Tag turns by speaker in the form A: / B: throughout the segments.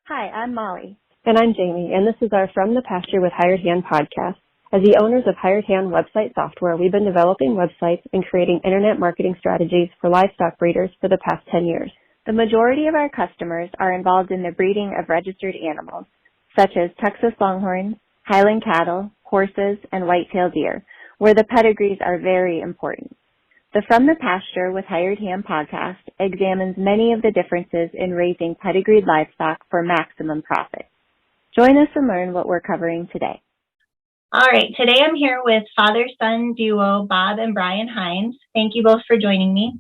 A: Hi, I'm Molly.
B: And I'm Jamie, and this is our From the Pasture with Hired Hand podcast. As the owners of Hired Hand website software, we've been developing websites and creating internet marketing strategies for livestock breeders for the past 10 years.
A: The majority of our customers are involved in the breeding of registered animals, such as Texas longhorns, Highland cattle, horses, and white-tailed deer, where the pedigrees are very important. The From the Pasture with Hired Hand podcast examines many of the differences in raising pedigreed livestock for maximum profit. Join us and learn what we're covering today.
C: All right, today I'm here with father-son duo Bob and Bryan Hines. Thank you both for joining me.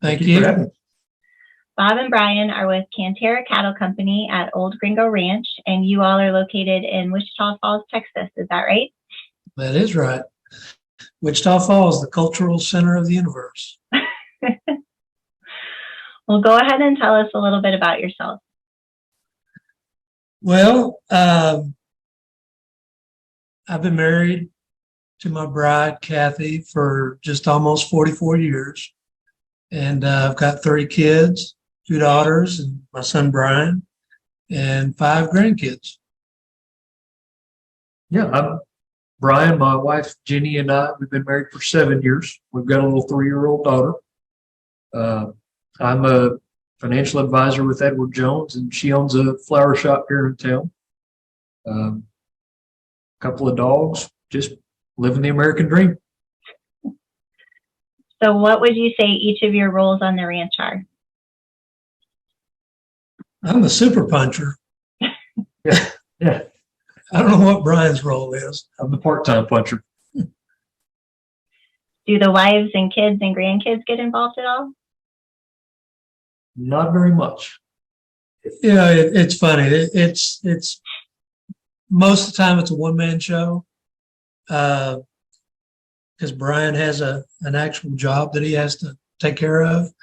D: Thank you.
C: Bob and Bryan are with Cantera Cattle Company at Old Gringo Ranch, and you all are located in Wichita Falls, Texas. Is that right?
D: That is right. Wichita Falls, the cultural center of the universe.
C: Well, go ahead and tell us a little bit about yourself.
D: Well, I've been married to my bride, Kathy, for just almost 44 years. And I've got 3 kids, 2 daughters, and my son, Bryan, and 5 grandkids.
E: Yeah, I'm Bryan, my wife Jenny, and we've been married for 7 years. We've got a little 3-year-old daughter. I'm a financial advisor with Edward Jones, and she owns a flower shop here in town. A couple of dogs, just living the American dream.
C: So what would you say each of your roles on the ranch are?
D: I'm the super puncher.
E: Yeah.
D: I don't know what Bryan's role is.
E: I'm the part-time puncher.
C: Do the wives and kids and grandkids get involved at all?
E: Not very much.
D: Yeah, it's funny. It's most of the time it's a one-man show because Bryan has an actual job that he has to take care of.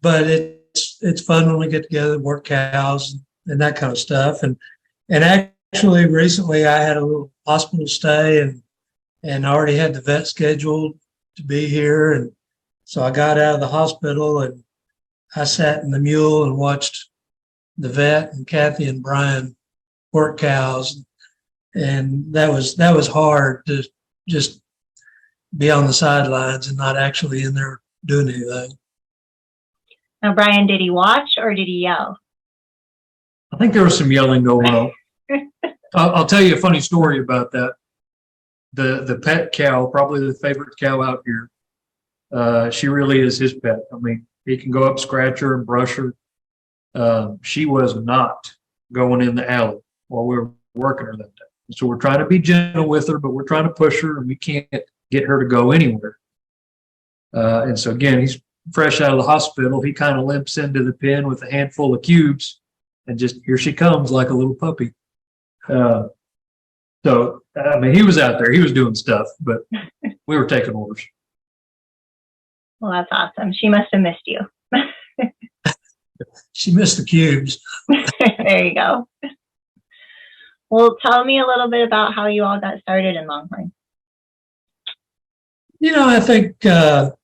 D: But it's fun when we get together, work cows and that kind of stuff. And actually recently I had a little hospital stay and I already had the vet scheduled to be here. And so I got out of the hospital and I sat in the mule and watched the vet and Kathy and Bryan work cows. And that was hard to just be on the sidelines and not actually in there doing anything.
C: Now, Bryan, did he watch or did he yell?
E: I think there was some yelling going on. I'll tell you a funny story about that. The pet cow, probably the favorite cow out here, she really is his pet. I mean, he can go up, scratch her, and brush her. She was not going in the alley while we were working her that day. So we're trying to be gentle with her, but we're trying to push her, and we can't get her to go anywhere. And so again, he's fresh out of the hospital. He kind of limps into the pen with a handful of cubes, and just here she comes like a little puppy. So I mean, he was out there. He was doing stuff, but we were taking orders.
C: Well, that's awesome. She must have missed you.
D: She missed the cubes.
C: There you go. Well, tell me a little bit about how you all got started in Longhorn.
D: I think, I'll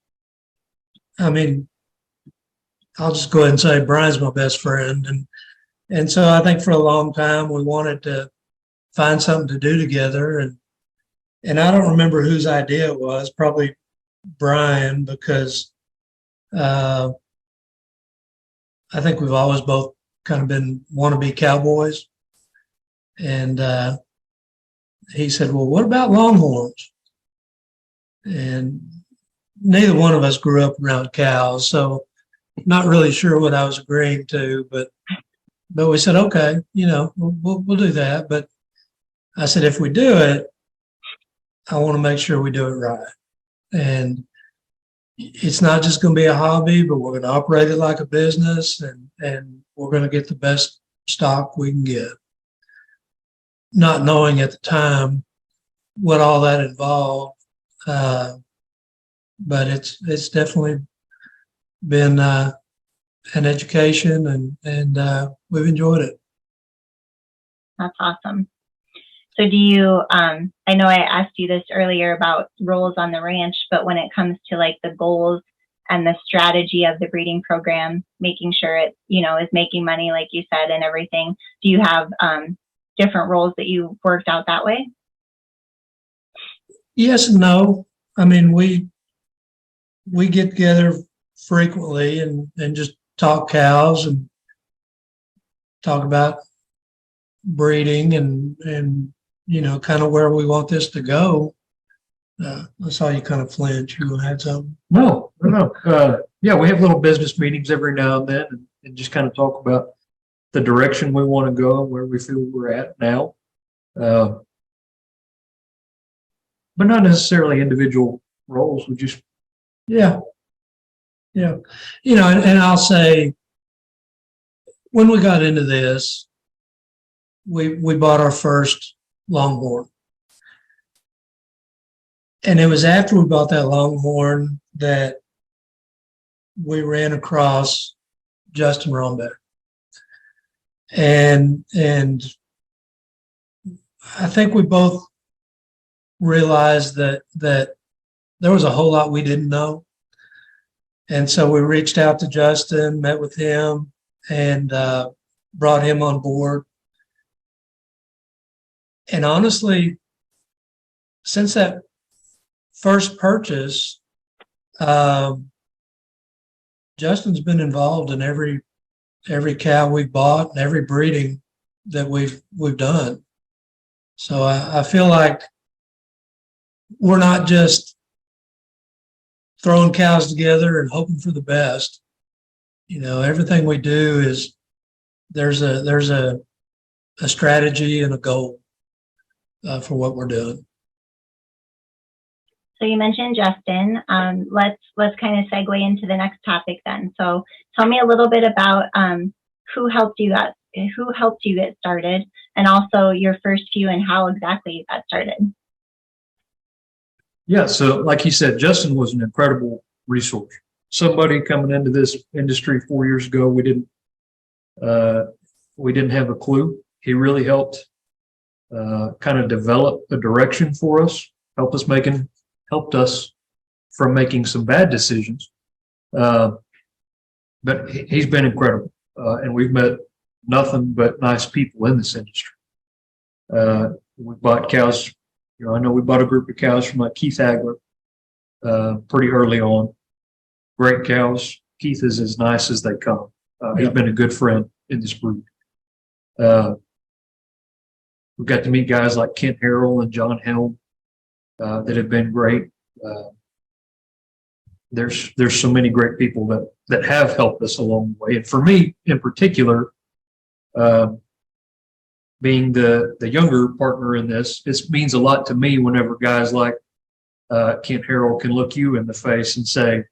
D: just go ahead and say Bryan's my best friend. And so I think for a long time we wanted to find something to do together. And I don't remember whose idea it was, probably Bryan, because I think we've always both kind of been wannabe cowboys. And he said, well, what about longhorns? And neither one of us grew up around cows, so not really sure what I was agreeing to, but we said, okay, we'll do that. But I said, if we do it, I want to make sure we do it right. And it's not just going to be a hobby, but we're going to operate it like a business, and we're going to get the best stock we can get. Not knowing at the time what all that involved, but it's definitely been an education, and we've enjoyed it.
C: That's awesome. So do you, I know I asked you this earlier about roles on the ranch, but when it comes to like the goals and the strategy of the breeding program, making sure it, is making money, like you said, and everything. Do you have different roles that you worked out that way?
D: Yes and no. I mean, we get together frequently and just talk cows and talk about breeding and kind of where we want this to go. I saw you kind of flinch. You had something?
E: No. Yeah, we have little business meetings every now and then and just kind of talk about the direction we want to go and where we feel we're at now. But not necessarily individual roles. We just,
D: Yeah. And I'll say, when we got into this, we bought our first longhorn. And it was after we bought that longhorn that we ran across Justin Rombeck. And I think we both realized that there was a whole lot we didn't know. And so we reached out to Justin, met with him, and brought him on board. And honestly, since that first purchase, Justin's been involved in every cow we've bought and every breeding that we've done. So I feel like we're not just throwing cows together and hoping for the best. Everything we do is there's a strategy and a goal for what we're doing.
C: So you mentioned Justin. Let's kind of segue into the next topic then. So tell me a little bit about who helped you get started, and also your first few and how exactly you got started.
E: yeah. So like you said, Justin was an incredible resource. Somebody coming into this industry 4 years ago, we didn't have a clue. He really helped kind of develop a direction for us, helped us from making some bad decisions. But he's been incredible. And we've met nothing but nice people in this industry. We bought cows. I know we bought a group of cows from like Keith Agler pretty early on. Great cows. Keith is as nice as they come. He's been a good friend in this breed. We got to meet guys like Kent Harrell and John Helm that have been great. There's so many great people that have helped us along the way. And for me in particular, being the younger partner in this, it means a lot to me whenever guys like Kent Harrell can look you in the face and say,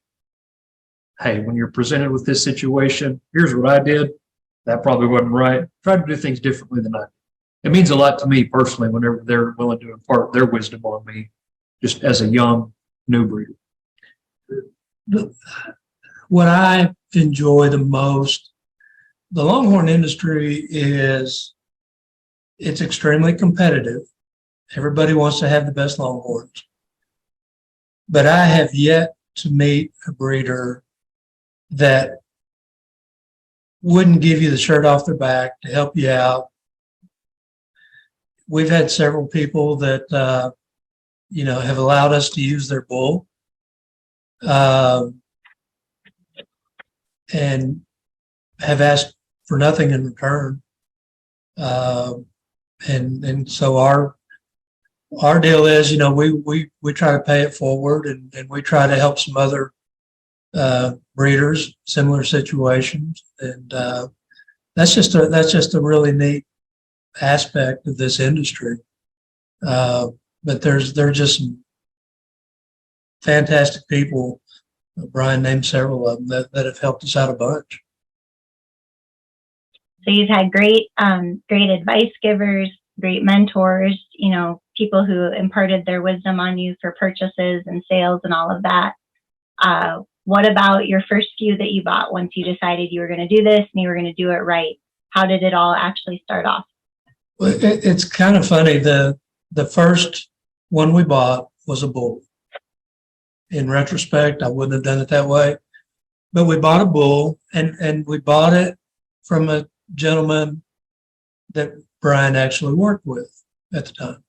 E: hey, when you're presented with this situation, here's what I did. That probably wasn't right. Try to do things differently than I did. It means a lot to me personally whenever they're willing to impart their wisdom on me, just as a young new breeder.
D: What I enjoy the most, the longhorn industry it's extremely competitive. Everybody wants to have the best longhorns. But I have yet to meet a breeder that wouldn't give you the shirt off their back to help you out. We've had several people that, have allowed us to use their bull. And have asked for nothing in return. And so our deal is, we try to pay it forward and we try to help some other breeders, similar situations. And that's just a really neat aspect of this industry. But there's just some fantastic people. Bryan named several of them that have helped us out a bunch.
C: So you've had great advice givers, great mentors, people who imparted their wisdom on you for purchases and sales and all of that. What about your first few that you bought once you decided you were going to do this and you were going to do it right? How did it all actually start off?
D: Well, it's kind of funny. The first one we bought was a bull. In retrospect, I wouldn't have done it that way. but we bought a bull, and we bought it from a gentleman that Bryan actually worked with at the time.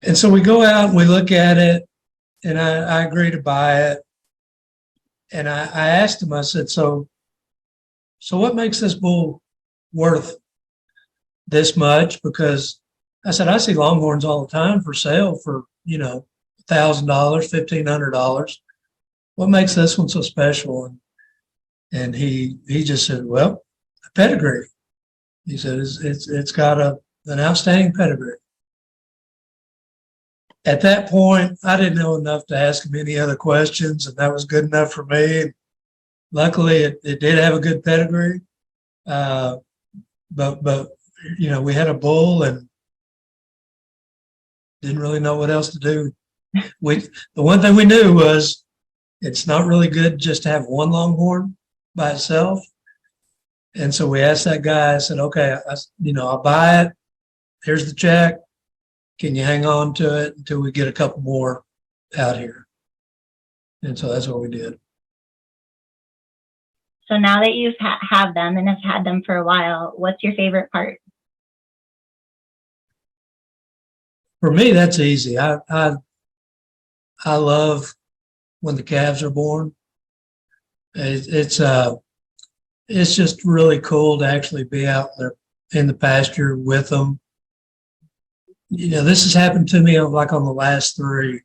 D: And so we go out and we look at it, and I agree to buy it. And I asked him, I said, so what makes this bull worth this much? Because I said, I see longhorns all the time for sale for, $1,000, $1,500. What makes this one so special? And he just said, well, a pedigree. He said, it's got an outstanding pedigree. At that point, I didn't know enough to ask him any other questions, and that was good enough for me. Luckily, it did have a good pedigree, but we had a bull and didn't really know what else to do. The one thing we knew was it's not really good just to have one longhorn by itself. And so we asked that guy, I said, okay, I'll buy it. Here's the check. Can you hang on to it until we get a couple more out here? And so that's what we did.
C: So now that you've have them and have had them for a while, what's your favorite part?
D: For me, that's easy. I love when the calves are born. It's just really cool to actually be out there in the pasture with them. This has happened to me like on the last 3.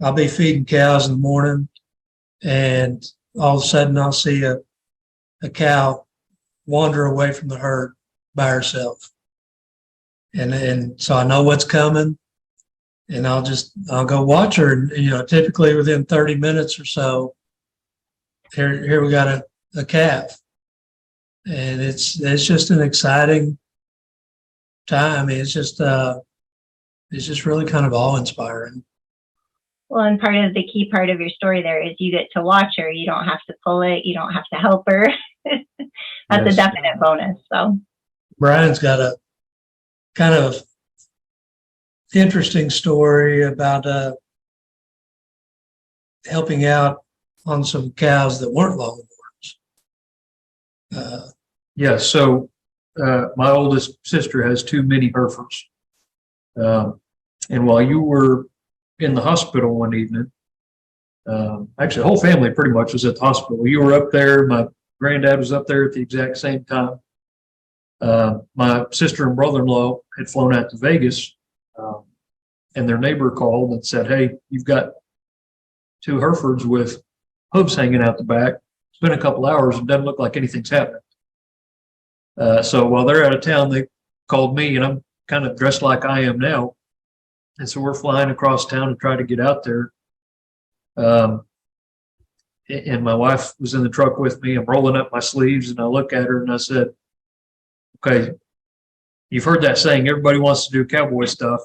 D: I'll be feeding cows in the morning, and all of a sudden I'll see a cow wander away from the herd by herself. And so I know what's coming, and I'll go watch her. And, typically within 30 minutes or so, here we got a calf. And it's just an exciting time. It's just really kind of awe-inspiring.
C: Well, and part of the key part of your story there is you get to watch her. You don't have to pull it. You don't have to help her. That's a definite bonus. So
D: Bryan's got a kind of interesting story about helping out on some cows that weren't longhorns.
E: So my oldest sister has 2 mini Herefords. And while you were in the hospital one evening, actually the whole family pretty much was at the hospital. You were up there, my granddad was up there at the exact same time. My sister and brother-in-law had flown out to Vegas, and their neighbor called and said, hey, you've got 2 Herefords with hooves hanging out the back. It's been a couple hours and doesn't look like anything's happening. So while they're out of town, they called me, and I'm kind of dressed like I am now. And so we're flying across town to try to get out there. And my wife was in the truck with me. I'm rolling up my sleeves, and I look at her and I said, okay, you've heard that saying, everybody wants to do cowboy stuff.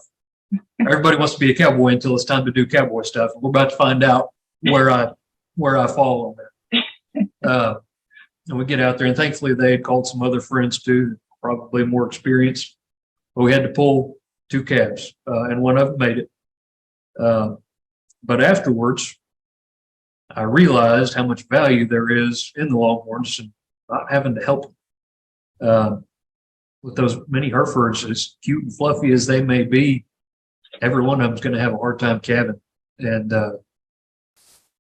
E: Everybody wants to be a cowboy until it's time to do cowboy stuff. And we're about to find out where I fall on that. And we get out there, and thankfully they had called some other friends too, probably more experienced. But we had to pull 2 calves, and one of them made it. But afterwards, I realized how much value there is in the longhorns and not having to help them. With those mini Herefords, as cute and fluffy as they may be, every one of them is going to have a hard time calving. And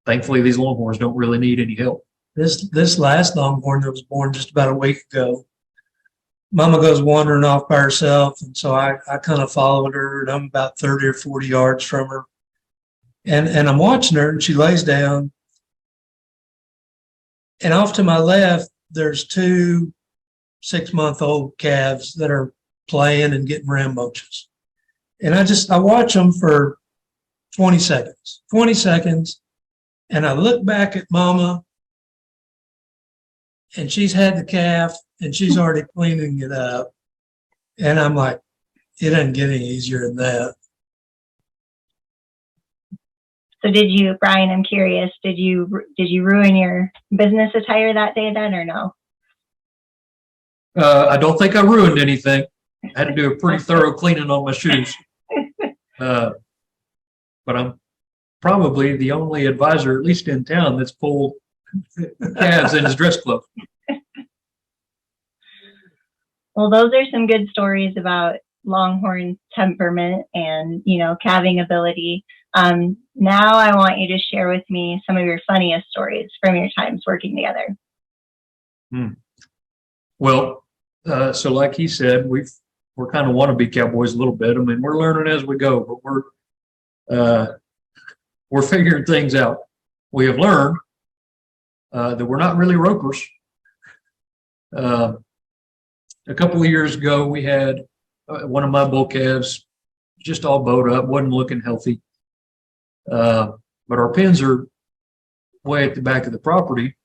E: thankfully, these longhorns don't really need any help.
D: This last longhorn that was born just about a week ago, Mama goes wandering off by herself, and so I kind of followed her, and I'm about 30 or 40 yards from her. And I'm watching her, and she lays down. And off to my left, there's 2 6-month-old calves that are playing and getting rambunctious. And I watch them for 20 seconds, and I look back at Mama, and she's had the calf, and she's already cleaning it up. And I'm like, it doesn't get any easier than that.
C: So Bryan, I'm curious, did you ruin your business attire that day then, or no?
E: I don't think I ruined anything. I had to do a pretty thorough cleaning on my shoes. But I'm probably the only advisor, at least in town, that's pulled calves in his dress clothes.
C: Well, those are some good stories about Longhorn temperament and, calving ability. Now I want you to share with me some of your funniest stories from your times working together.
E: Well, so like he said, we're kind of wannabe cowboys a little bit. I mean, we're learning as we go, but we're figuring things out. We have learned that we're not really ropers. A couple of years ago, we had one of my bull calves just all bowed up, wasn't looking healthy. But our pens are way at the back of the property,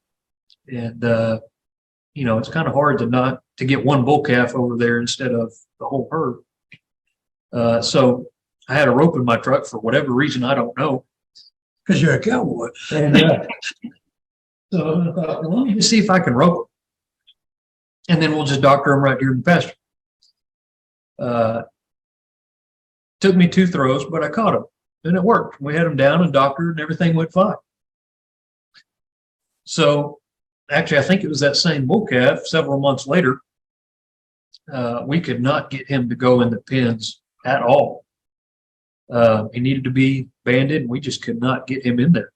E: and it's kind of hard to get one bull calf over there instead of the whole herd. So I had a rope in my truck for whatever reason, I don't know.
D: Because you're a cowboy.
E: And so I thought, well, let me just see if I can rope them. And then we'll just doctor them right here in the pasture. Took me 2 throws, but I caught them. And it worked. We had them down and doctored and everything went fine. So actually, I think it was that same bull calf several months later. We could not get him to go in the pens at all. He needed to be banded, and we just could not get him in there.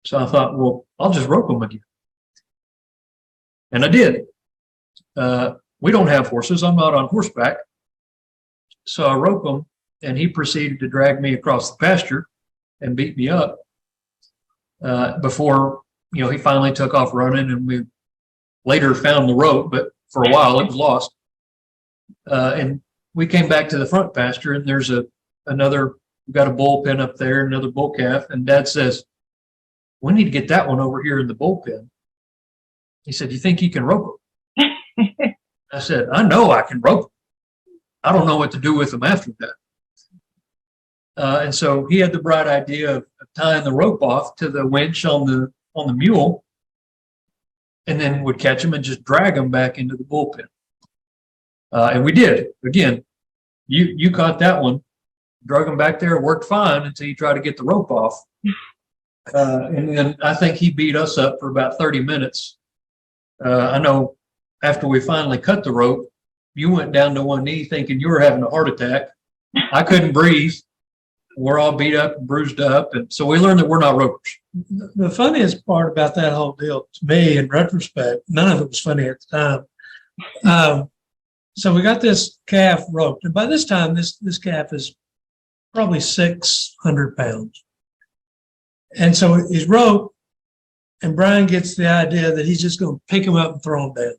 E: So I thought, well, I'll just rope him again. And I did. We don't have horses. I'm not on horseback. So I rope him, and he proceeded to drag me across the pasture and beat me up before, he finally took off running, and we later found the rope, but for a while it was lost. And we came back to the front pasture, and there's we've got a bull pen up there, another bull calf, and Dad says, we need to get that one over here in the bull pen. He said, you think you can rope him? I said, I know I can rope him. I don't know what to do with them after that. And so he had the bright idea of tying the rope off to the winch on the mule, and then would catch him and just drag him back into the bullpen. And we did. Again, you caught that one, drug him back there, worked fine until you tried to get the rope off. And then I think he beat us up for about 30 minutes. I know after we finally cut the rope, you went down to one knee thinking you were having a heart attack. I couldn't breathe. We're all beat up and bruised up. And so we learned that we're not ropers.
D: The funniest part about that whole deal to me, in retrospect, none of it was funny at the time. So we got this calf roped. And by this time, this calf is probably 600 pounds. And so he's roped, and Bryan gets the idea that he's just going to pick him up and throw him down.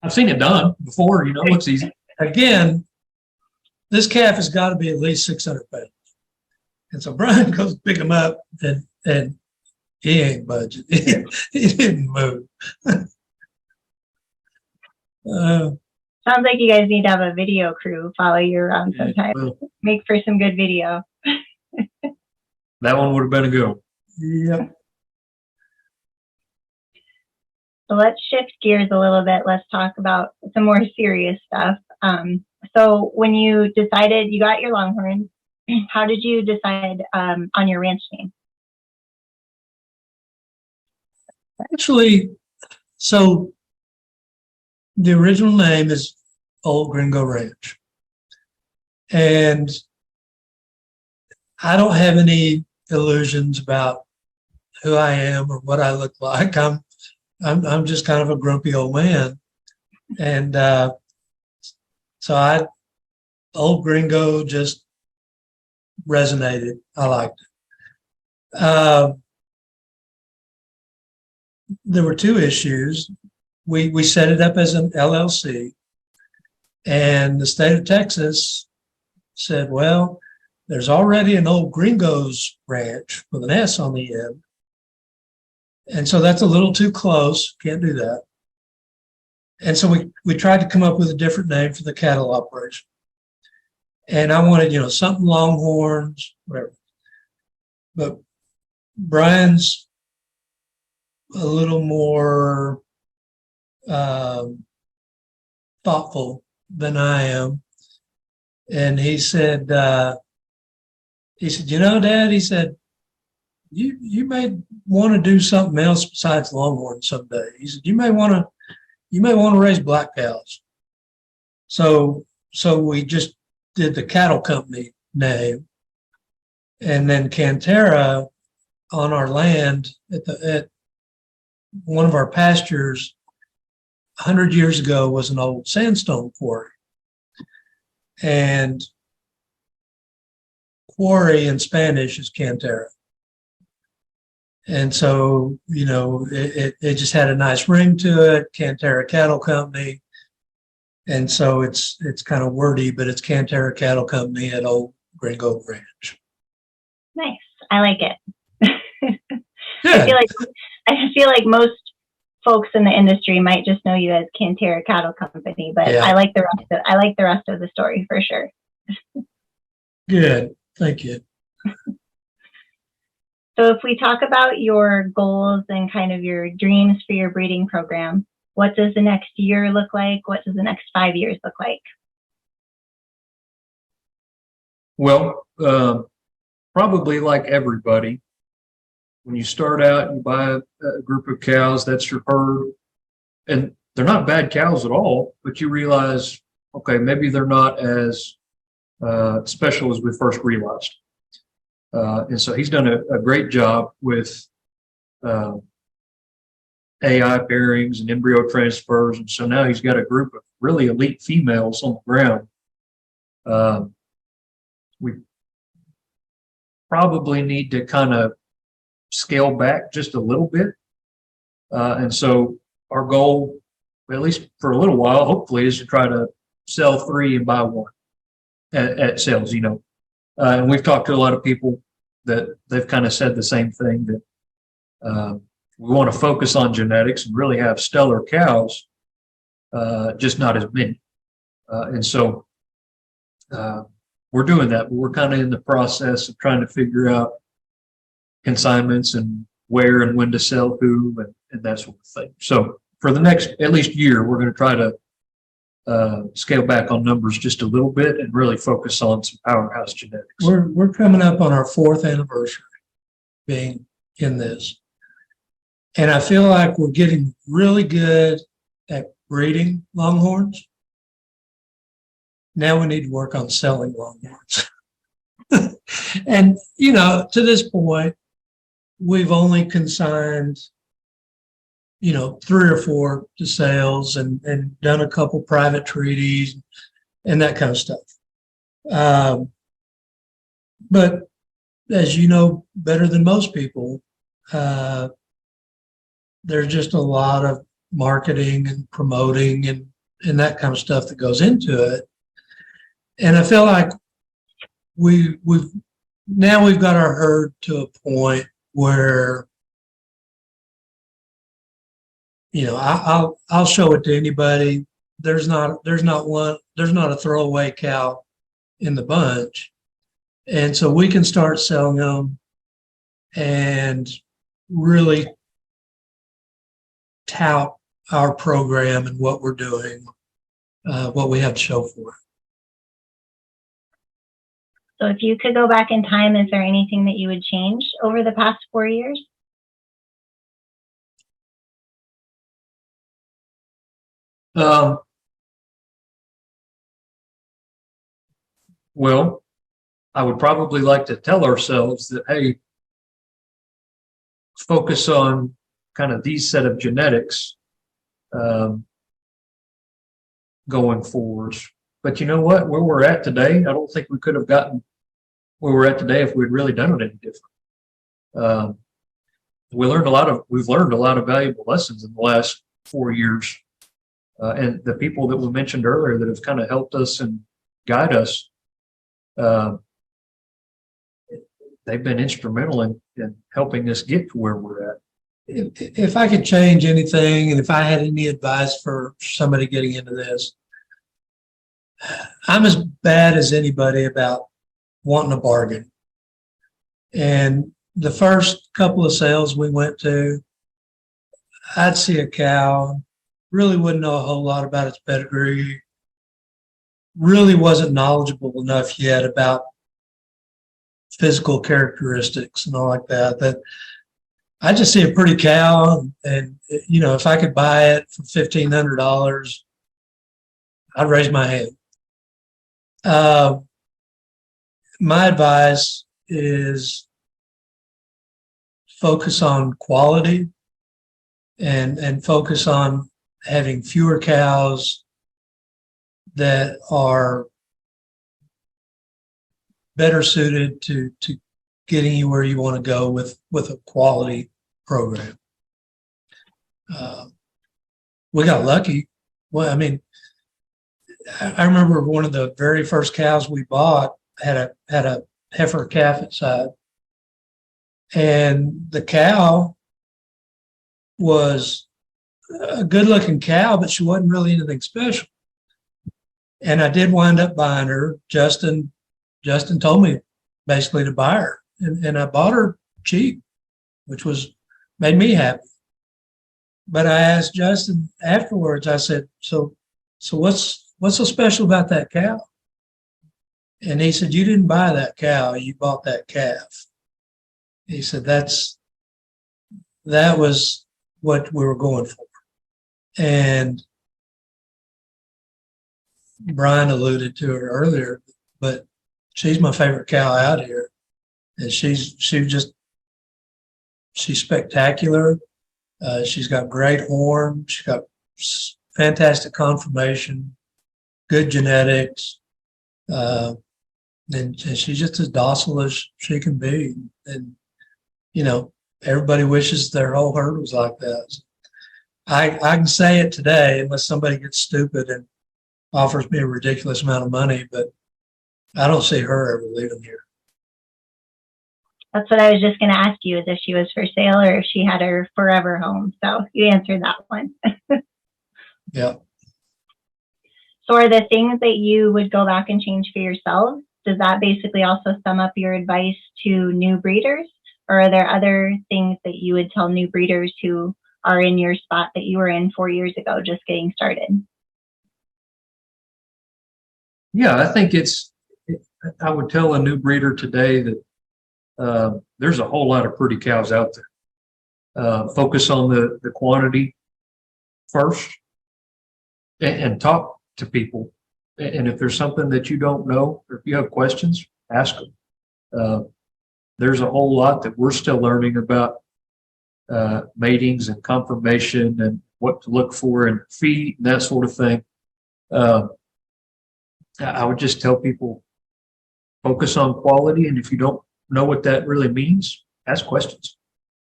E: I've seen it done before, it looks easy.
D: Again, this calf has got to be at least 600 pounds. And so Bryan goes to pick him up, and he ain't budging. He didn't move.
C: Sounds like you guys need to have a video crew follow you around sometime.
E: Well,
C: Make for some good video.
E: that one would have been a good one.
D: Yep.
C: So let's shift gears a little bit. Let's talk about some more serious stuff. So when you decided you got your Longhorn, how did you decide on your ranch name?
D: Actually, so the original name is Old Gringo Ranch. And I don't have any illusions about who I am or what I look like. I'm just kind of a grumpy old man. And so Old Gringo just resonated. I liked it. There were 2 issues. We set it up as an LLC, and the state of Texas said, well, there's already an Old Gringo's Ranch with an S on the end. And so that's a little too close. Can't do that. And so we tried to come up with a different name for the cattle operation. And I wanted, something Longhorns, whatever. But Bryan's a little more thoughtful than I am. And he said, Dad, he said, you may want to do something else besides longhorn someday. He said, you may want to raise black cows. So we just did the cattle company name, and then Cantera on our land at one of our pastures 100 years ago was an old sandstone quarry. And quarry in Spanish is Cantera. And so, it just had a nice ring to it, Cantera Cattle Company. And so it's kind of wordy, but it's Cantera Cattle Company at Old Gringo Ranch.
C: Nice. I like it.
D: Yeah.
C: I feel like most folks in the industry might just know you as Cantera Cattle Company, but yeah. I like the rest of the story for sure.
D: Good. Thank you.
C: So if we talk about your goals and kind of your dreams for your breeding program, what does the next year look like? What does the next 5 years look like?
E: Well, probably like everybody, when you start out, you buy a group of cows, that's your herd, and they're not bad cows at all, but you realize, okay, maybe they're not as special as we first realized. And so he's done a great job with AI pairings and embryo transfers. And so now he's got a group of really elite females on the ground. We probably need to kind of scale back just a little bit. And so our goal, at least for a little while, hopefully, is to try to sell 3 and buy 1 at sales, and we've talked to a lot of people that they've kind of said the same thing, that we want to focus on genetics and really have stellar cows, just not as many. And so we're doing that, but we're kind of in the process of trying to figure out consignments and where and when to sell who and that sort of thing. So for the next at least year, we're going to try to scale back on numbers just a little bit and really focus on some powerhouse genetics.
D: We're coming up on our 4th anniversary being in this. And I feel like we're getting really good at breeding longhorns. Now we need to work on selling longhorns. And, to this point, we've only consigned 3 or 4 to sales and done a couple private treaties and that kind of stuff. But as you know better than most people, there's just a lot of marketing and promoting and that kind of stuff that goes into it. And I feel like we've got our herd to a point where I'll show it to anybody. There's not a throwaway cow in the bunch. And so we can start selling them and really tout our program and what we're doing, what we have to show for it.
C: So if you could go back in time, is there anything that you would change over the past 4 years?
E: Well, I would probably like to tell ourselves that, hey, focus on kind of these set of genetics going forward. But you know what? Where we're at today, I don't think we could have gotten where we're at today if we'd really done it any different. We've learned a lot of valuable lessons in the last 4 years. And the people that we mentioned earlier that have kind of helped us and guide us, they've been instrumental in helping us get to where we're at.
D: If I could change anything, and if I had any advice for somebody getting into this, I'm as bad as anybody about wanting a bargain. And the first couple of sales we went to, I'd see a cow, really wouldn't know a whole lot about its pedigree, really wasn't knowledgeable enough yet about physical characteristics and all like that. That I just see a pretty cow, and you know, if I could buy it for $1,500, I'd raise my hand. My advice is focus on quality and focus on having fewer cows that are better suited to getting you where you want to go with a quality program. We got lucky. Well, I mean, I remember one of the very first cows we bought had a heifer calf inside, and the cow was a good looking cow, but she wasn't really anything special. And I did wind up buying her. Justin told me basically to buy her, and I bought her cheap, which made me happy. But I asked Justin afterwards, I said, so what's so special about that cow? And he said, you didn't buy that cow, you bought that calf. He said, that was what we were going for. And Bryan alluded to her earlier, but she's my favorite cow out here. And she's spectacular. She's got great horn. She's got fantastic conformation, good genetics. And she's just as docile as she can be. And, you know, everybody wishes their whole herd was like that. I can say it today unless somebody gets stupid and offers me a ridiculous amount of money, but I don't see her ever leaving here.
C: That's what I was just going to ask you, is if she was for sale or if she had her forever home. So you answered that one.
D: Yeah.
C: So are the things that you would go back and change for yourself, does that basically also sum up your advice to new breeders? Or are there other things that you would tell new breeders who are in your spot that you were in 4 years ago, just getting started?
E: Yeah, I think I would tell a new breeder today that there's a whole lot of pretty cows out there. Focus on the quantity first and talk to people. And if there's something that you don't know, or if you have questions, ask them. There's a whole lot that we're still learning about matings and conformation and what to look for in feed and that sort of thing. I would just tell people, focus on quality, and if you don't know what that really means, ask questions.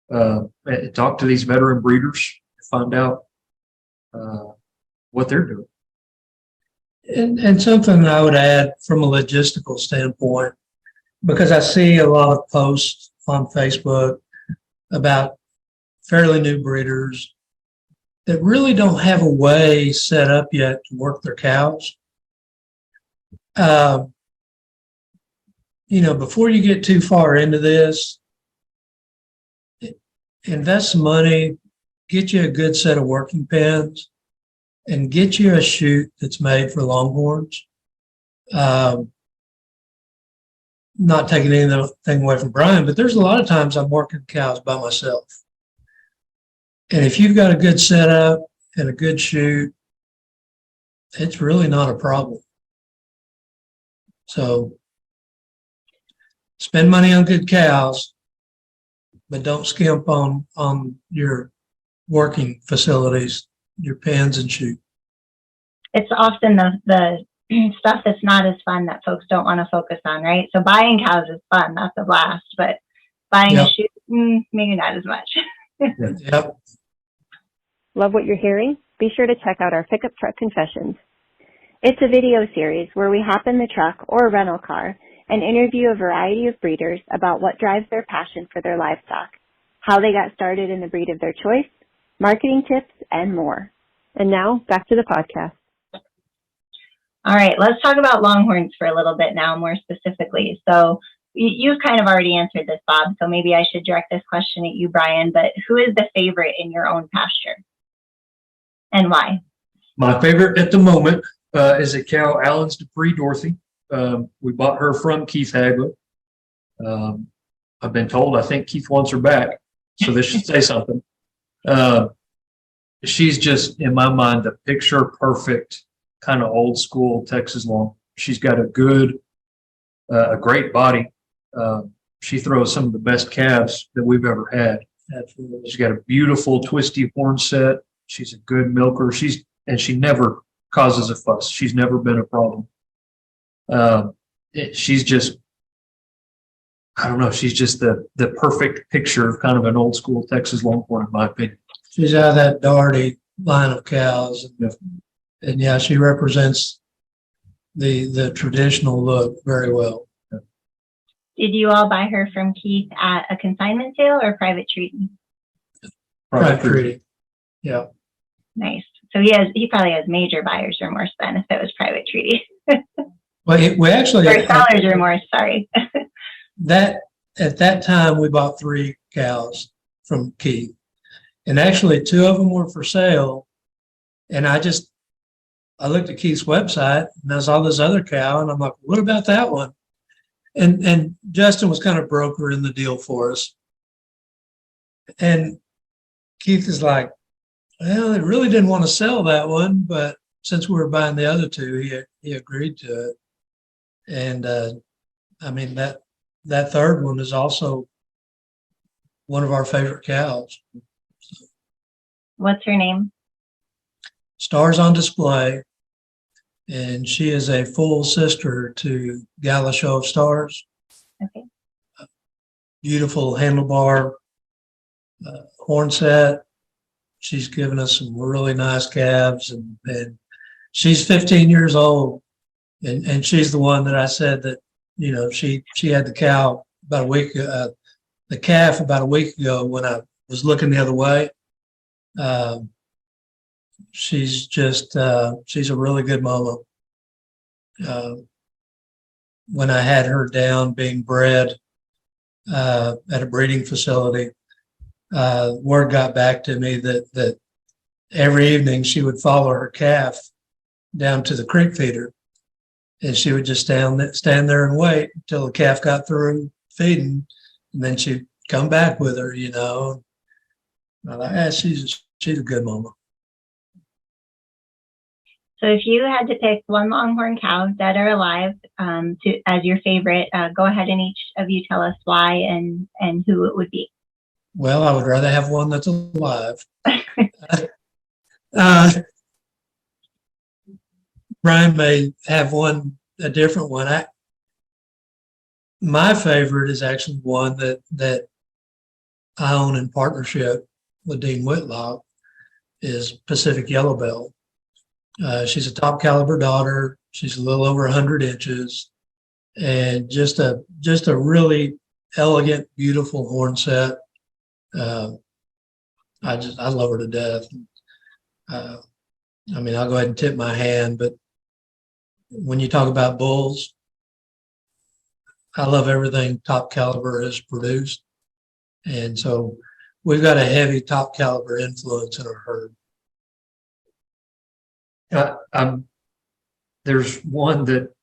E: Talk to these veteran breeders, find out what they're doing.
D: And something I would add from a logistical standpoint, because I see a lot of posts on Facebook about fairly new breeders that really don't have a way set up yet to work their cows. You know, before you get too far into this, invest some money, get you a good set of working pens, and get you a chute that's made for longhorns. Not taking anything away from Bryan, but there's a lot of times I'm working cows by myself. And if you've got a good setup and a good chute, it's really not a problem. So spend money on good cows, but don't skimp on your working facilities, your pens and chute.
C: It's often the stuff that's not as fun that folks don't want to focus on, right? So buying cows is fun, that's a blast, but buying a chute, maybe not as much.
D: Yep.
B: Love what you're hearing? Be sure to check out our Pickup Truck Confessions.
A: It's a video series where we hop in the truck or a rental car and interview a variety of breeders about what drives their passion for their livestock, how they got started in the breed of their choice, marketing tips, and more.
B: And now, back to the podcast.
C: All right, let's talk about longhorns for a little bit now, more specifically. So you've kind of already answered this, Bob, so maybe I should direct this question at you, Bryan, but who is the favorite in your own pasture and why?
E: My favorite at the moment is a cow, Allen's Dupree Dorothy. We bought her from Keith Hagler. I've been told, I think Keith wants her back, so this should say something. She's just, in my mind, the picture perfect kind of old school Texas long. She's got a great body. She throws some of the best calves that we've ever had. Absolutely. She's got a beautiful twisty horn set. She's a good milker. She never causes a fuss. She's never been a problem. She's just, I don't know. She's just the perfect picture of kind of an old school Texas longhorn, in my opinion.
D: She's out of that Darty line of cows, and yeah, she represents the traditional look very well.
C: Did you all buy her from Keith at a consignment sale or private treaty?
D: Private treaty. Yeah.
C: Nice. So he probably has major buyer's remorse then if it was private treaty.
D: Well, we actually
C: or seller's remorse, sorry.
D: That at that time we bought 3 cows from Keith, and actually 2 of them were for sale. And I looked at Keith's website and I saw this other cow, and I'm like, what about that one? And Justin was kind of brokering the deal for us. And Keith is like, well, I really didn't want to sell that one, but since we were buying the other 2, he agreed to it. And I mean, that third one is also one of our favorite cows.
C: What's her name?
D: Stars on Display. And she is a full sister to Gala Show of Stars.
C: Okay.
D: Beautiful handlebar horn set. She's given us some really nice calves, and she's 15 years old. And she's the one that I said that, you know, she had the cow about a week, the calf about a week ago when I was looking the other way. She's just, she's a really good mama. When I had her down being bred at a breeding facility, word got back to me that every evening she would follow her calf down to the creek feeder, and she would just stand there and wait until the calf got through feeding, and then she'd come back with her, you know. I'm like, she's a good mama.
C: So if you had to pick one longhorn cow, dead or alive, as your favorite, go ahead and each of you tell us why and who it would be.
D: Well, I would rather have one that's alive. Bryan may have a different one. My favorite is actually one that I own in partnership with Dean Whitlock, is Pacific Yellowbell. She's a top caliber daughter. She's a little over 100 inches, and just a really elegant, beautiful horn set. I love her to death. I mean, I'll go ahead and tip my hand, but when you talk about bulls, I love everything top caliber has produced. And so we've got a heavy top caliber influence in our herd.
E: There's one that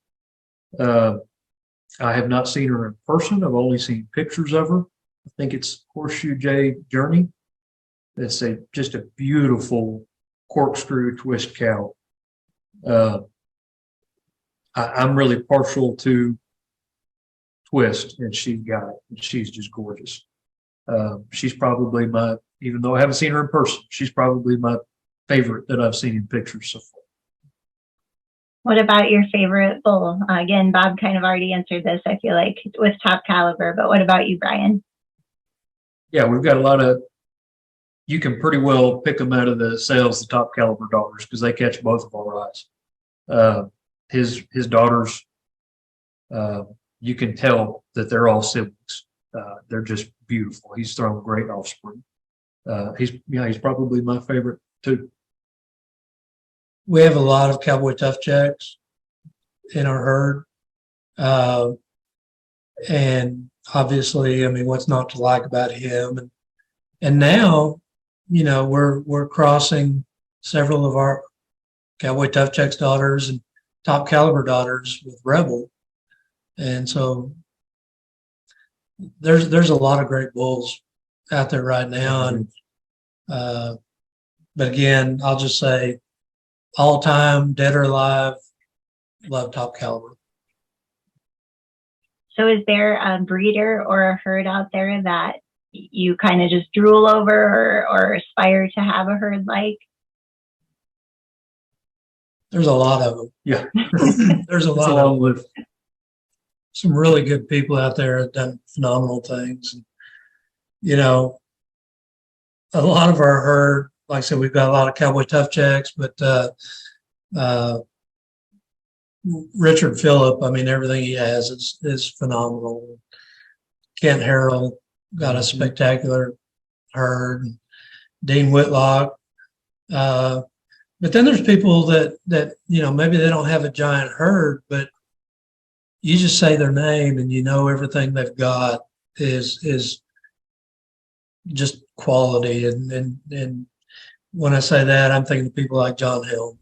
E: I have not seen her in person. I've only seen pictures of her. I think it's Horseshoe J Journey. It's just a beautiful corkscrew twist cow. I'm really partial to twist, and she's got it. And she's just gorgeous. She's probably even though I haven't seen her in person, she's probably my favorite that I've seen in pictures so far.
C: What about your favorite bull? Again, Bob kind of already answered this, I feel like, with top caliber, but what about you, Bryan?
E: Yeah, we've got a lot of, you can pretty well pick them out of the sales, the top caliber daughters, because they catch both of our eyes. His daughters, you can tell that they're all siblings. They're just beautiful. He's thrown great offspring. He's probably my favorite too.
D: We have a lot of Cowboy Tough Jacks in our herd. And obviously, I mean, what's not to like about him? And now, you know, we're crossing several of our Cowboy Tough Jacks daughters and top caliber daughters with Rebel. And so there's a lot of great bulls out there right now. And, but again, I'll just say all time, dead or alive, love top caliber.
C: So is there a breeder or a herd out there that you kind of just drool over or aspire to have a herd like?
D: There's a lot of them.
E: Yeah.
D: There's a
E: It's
D: lot
E: a
D: of
E: long list.
D: some really good people out there that have done phenomenal things. And, you know, a lot of our herd, like I said, we've got a lot of cowboy tough checks, but Richard Phillip, I mean, everything he has is phenomenal. Kent Harrell got a spectacular herd. Dean Whitlock. But then there's people that maybe they don't have a giant herd, but you just say their name and you know everything they've got is just quality. And when I say that, I'm thinking of people like John Helm.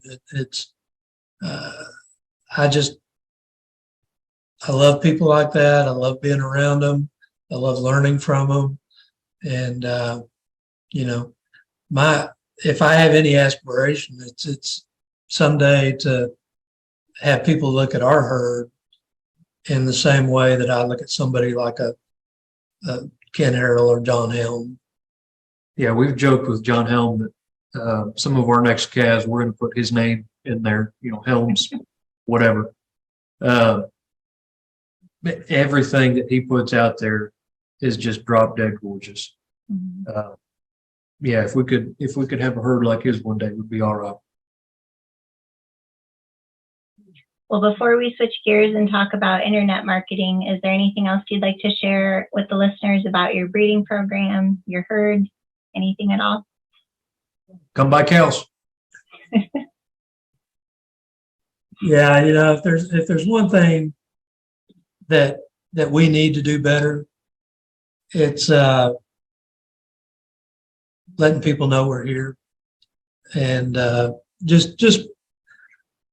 D: I love people like that. I love being around them. I love learning from them. And, if I have any aspiration, it's someday to have people look at our herd in the same way that I look at somebody like a Ken Harrell or John Helm.
E: Yeah, we've joked with John Helm that some of our next calves, we're going to put his name in there, Helms, whatever. But everything that he puts out there is just drop dead gorgeous.
C: Mm-hmm.
E: Yeah, if we could have a herd like his one day, we'd be all right.
C: Well, before we switch gears and talk about internet marketing, is there anything else you'd like to share with the listeners about your breeding program, your herd, anything at all?
E: Come buy cows.
D: Yeah, if there's one thing that we need to do better, it's letting people know we're here and just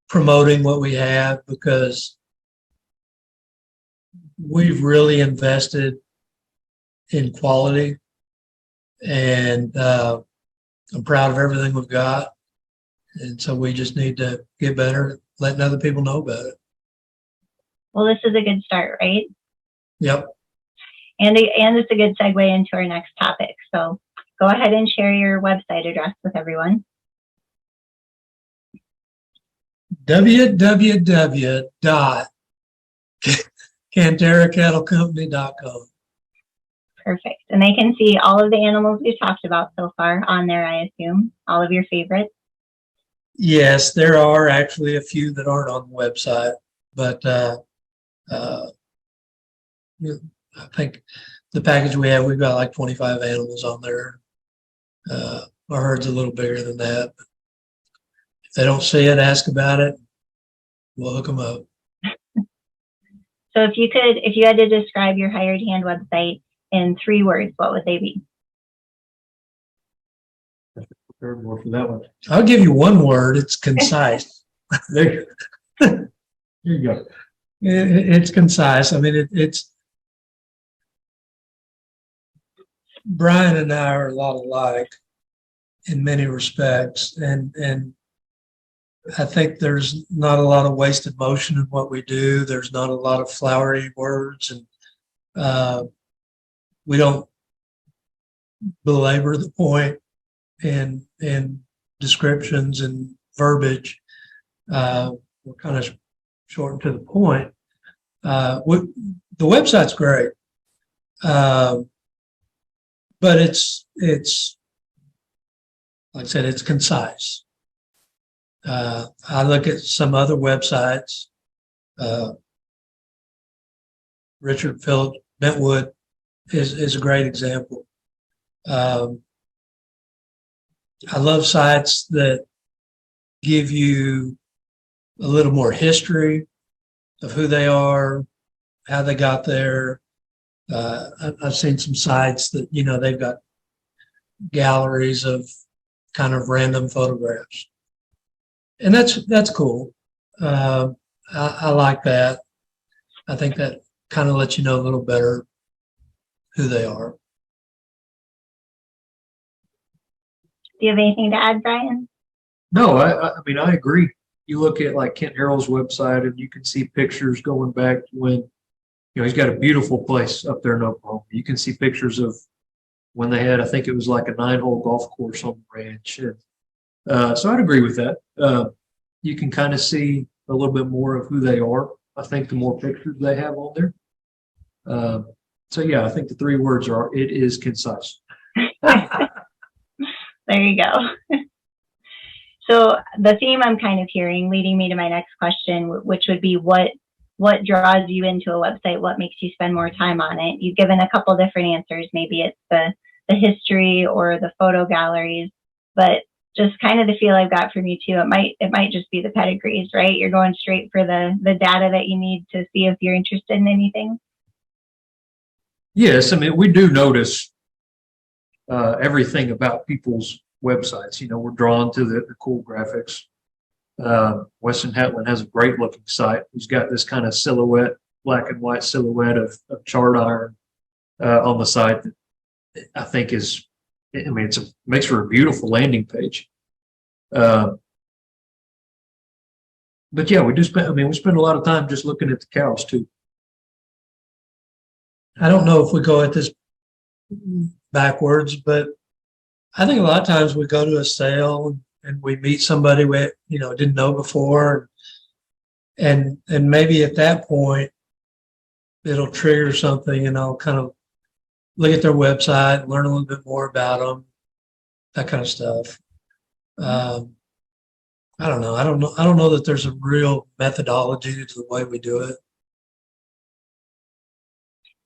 D: promoting what we have, because we've really invested in quality, and I'm proud of everything we've got. And so we just need to get better at letting other people know about it.
C: Well, this is a good start, right?
D: Yep.
C: And it's a good segue into our next topic. So go ahead and share your website address with everyone.
D: www.CanteraCattleCompany.com.
C: Perfect. And they can see all of the animals we've talked about so far on there, I assume, all of your favorites.
D: Yes, there are actually a few that aren't on the website, but I think the package we have, we've got like 25 animals on there. Our herd's a little bigger than that. If they don't see it, ask about it. We'll hook them up.
C: So if you had to describe your hired hand website in 3 words, what would they be?
E: Prepared more for that one.
D: I'll give you one word. It's concise.
E: There you go.
D: It's concise. I mean, it's Bryan and I are a lot alike in many respects, and I think there's not a lot of wasted motion in what we do. There's not a lot of flowery words, and we don't belabor the point in descriptions and verbiage. We're kind of short and to the point. The website's great, but it's like I said, it's concise. I look at some other websites. Richard Phillip Bentwood is a great example. I love sites that give you a little more history of who they are, how they got there. I've seen some sites that, they've got galleries of kind of random photographs. And that's cool. I like that. I think that kind of lets you know a little better who they are.
C: Do you have anything to add, Bryan?
E: No, I mean, I agree. You look at like Kent Harrell's website and you can see pictures going back to when, he's got a beautiful place up there in Oklahoma. You can see pictures of when they had, I think it was like a 9-hole golf course on the ranch. And, so I'd agree with that. You can kind of see a little bit more of who they are. I think the more pictures they have on there. So yeah, I think the 3 words are, it is concise.
C: There you go. So the theme I'm kind of hearing, leading me to my next question, which would be what draws you into a website? What makes you spend more time on it? You've given a couple different answers. Maybe it's the history or the photo galleries, but just kind of the feel I've got from you too. It might just be the pedigrees, right? You're going straight for the data that you need to see if you're interested in anything.
E: Yes, I mean, we do notice everything about people's websites. We're drawn to the cool graphics. Weston Hetland has a great looking site. He's got this kind of silhouette, black and white silhouette of chart iron on the site that I think is, I mean, makes for a beautiful landing page. But yeah, we spend a lot of time just looking at the cows too.
D: I don't know if we go at this backwards, but I think a lot of times we go to a sale and we meet somebody we didn't know before, and maybe at that point it'll trigger something, and I'll kind of look at their website, learn a little bit more about them, that kind of stuff. I don't know. I don't know that there's a real methodology to the way we do it.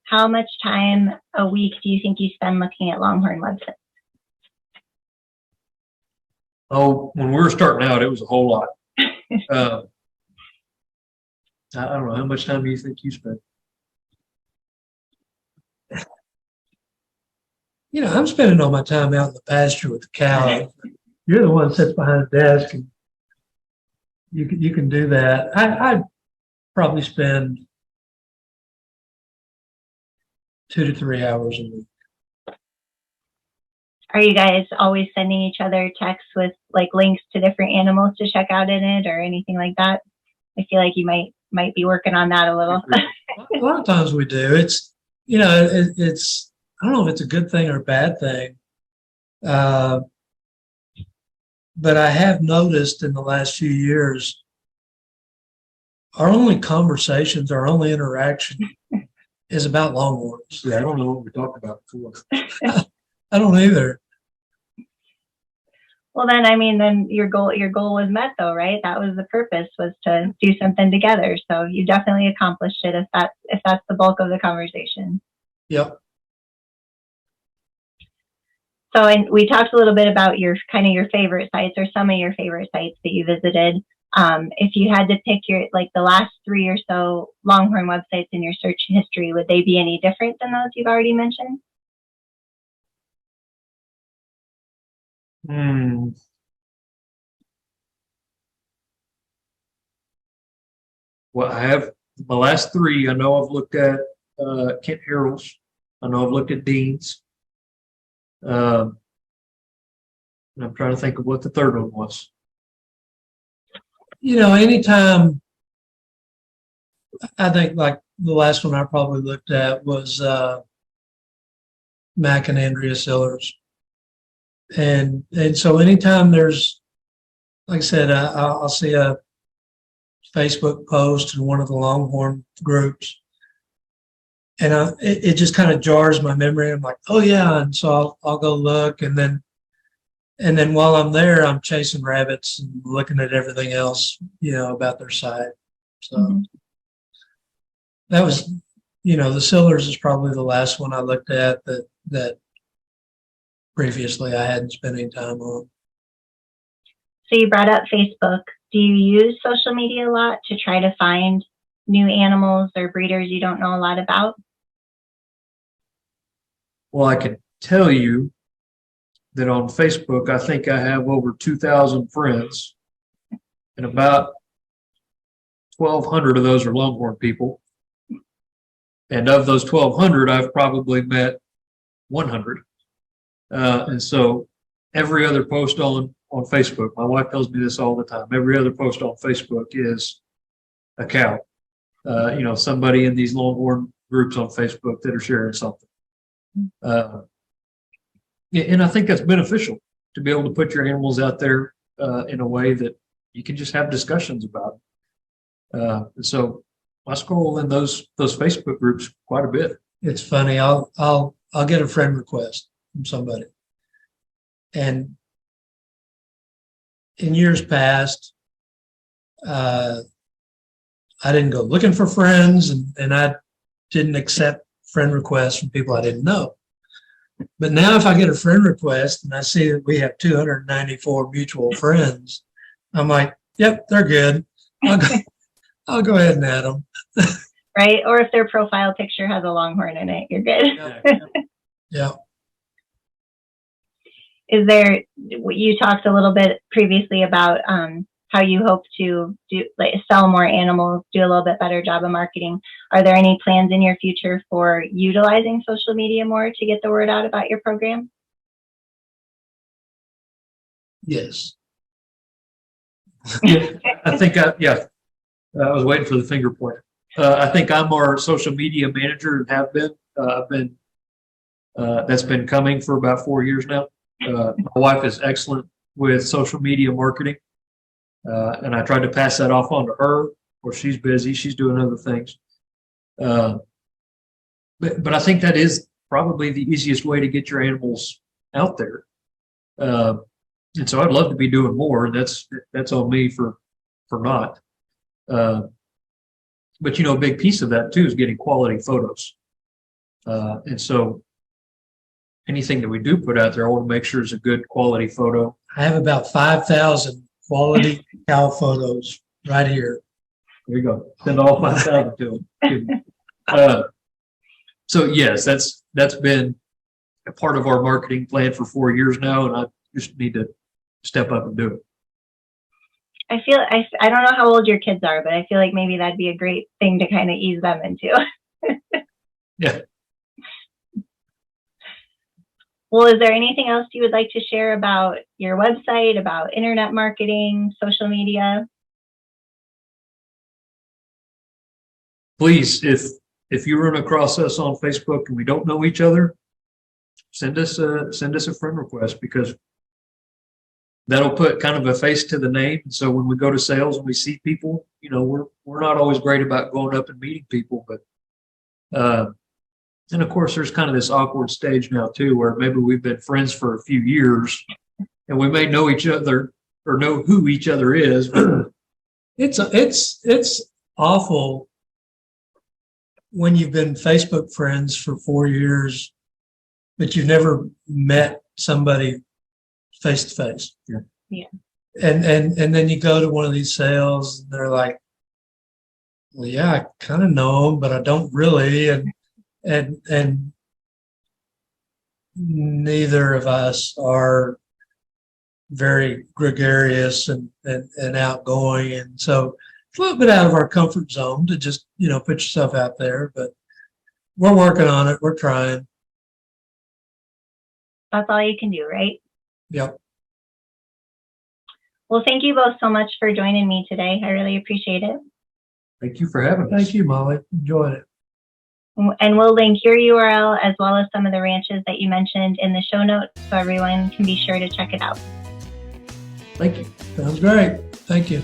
C: How much time a week do you think you spend looking at Longhorn websites?
E: Oh, when we were starting out, it was a whole lot. I don't know. How much time do you think you spent?
D: I'm spending all my time out in the pasture with the cows. You're the one that sits behind a desk, and you can do that. I probably spend 2 to 3 hours a week.
C: Are you guys always sending each other texts with like links to different animals to check out in it or anything like that? I feel like you might be working on that a little.
D: A lot of times we do. It's it's I don't know if it's a good thing or a bad thing, but I have noticed in the last few years, our only conversations, our only interaction is about longhorns.
E: Yeah, I don't know what we talked about before.
D: I don't either.
C: Well, then your goal was met though, right? That was the purpose, was to do something together. So you definitely accomplished it if that's the bulk of the conversation.
D: Yep.
C: So, and we talked a little bit about your favorite sites or some of your favorite sites that you visited. If you had to pick the last 3 or so Longhorn websites in your search history, would they be any different than those you've already mentioned?
E: Well, I have my last 3. I know I've looked at Kent Harrell's. I know I've looked at Dean's. And I'm trying to think of what the third one was.
D: Anytime, I think like the last one I probably looked at was Mac and Andrea Sillers. And so anytime there's, like I said, I'll see a Facebook post in one of the Longhorn groups, and it just kind of jars my memory. I'm like, oh yeah, and so I'll go look, and then while I'm there, I'm chasing rabbits and looking at everything else, about their site. So that was, the Sillers is probably the last one I looked at that previously I hadn't spent any time on.
C: So you brought up Facebook. Do you use social media a lot to try to find new animals or breeders you don't know a lot about?
E: Well, I can tell you that on Facebook, I think I have over 2,000 friends, and about 1,200 of those are Longhorn people. And of those 1,200, I've probably met 100. And so every other post on Facebook, my wife tells me this all the time, every other post on Facebook is a cow. Somebody in these longhorn groups on Facebook that are sharing something. And I think that's beneficial to be able to put your animals out there in a way that you can just have discussions about. And so I scroll in those Facebook groups quite a bit.
D: It's funny. I'll get a friend request from somebody, and in years past, I didn't go looking for friends, and I didn't accept friend requests from people I didn't know. But now if I get a friend request and I see that we have 294 mutual friends, I'm like, yep, they're good. I'll go ahead and add them.
C: Right? Or if their profile picture has a longhorn in it, you're good.
D: Yeah.
C: Is there, you talked a little bit previously about how you hope to sell more animals, do a little bit better job of marketing. Are there any plans in your future for utilizing social media more to get the word out about your program?
D: Yes.
E: I think, I was waiting for the finger point. I think I'm our social media manager and have been. That's been coming for about 4 years now. My wife is excellent with social media marketing. And I tried to pass that off on to her, or she's busy, she's doing other things. But I think that is probably the easiest way to get your animals out there. And so I'd love to be doing more, and that's on me for not. But a big piece of that too is getting quality photos. And so anything that we do put out there, I want to make sure it's a good quality photo.
D: I have about 5,000 quality cow photos right here.
E: There you go. Send all 5,000 to them. So yes, that's been a part of our marketing plan for 4 years now, and I just need to step up and do it.
C: I don't know how old your kids are, but I feel like maybe that'd be a great thing to kind of ease them into.
E: Yeah.
C: Well, is there anything else you would like to share about your website, about internet marketing, social media?
E: Please, if you run across us on Facebook and we don't know each other, send us a friend request, because that'll put kind of a face to the name. So when we go to sales and we see people, we're not always great about going up and meeting people, but and of course there's kind of this awkward stage now too, where maybe we've been friends for a few years and we may know each other or know who each other is.
D: It's awful when you've been Facebook friends for 4 years, but you've never met somebody face to face.
C: Yeah.
D: And then you go to one of these sales and they're like, well, yeah, I kind of know them, but I don't really. And neither of us are very gregarious and outgoing. And so it's a little bit out of our comfort zone to just, put yourself out there, but we're working on it. We're trying.
C: That's all you can do, right?
D: Yep.
C: Well, thank you both so much for joining me today. I really appreciate it.
E: Thank you for having us.
D: Thank you, Molly. Enjoyed it.
C: And we'll link your URL as well as some of the ranches that you mentioned in the show notes, so everyone can be sure to check it out.
E: Thank you.
D: Sounds great. Thank you.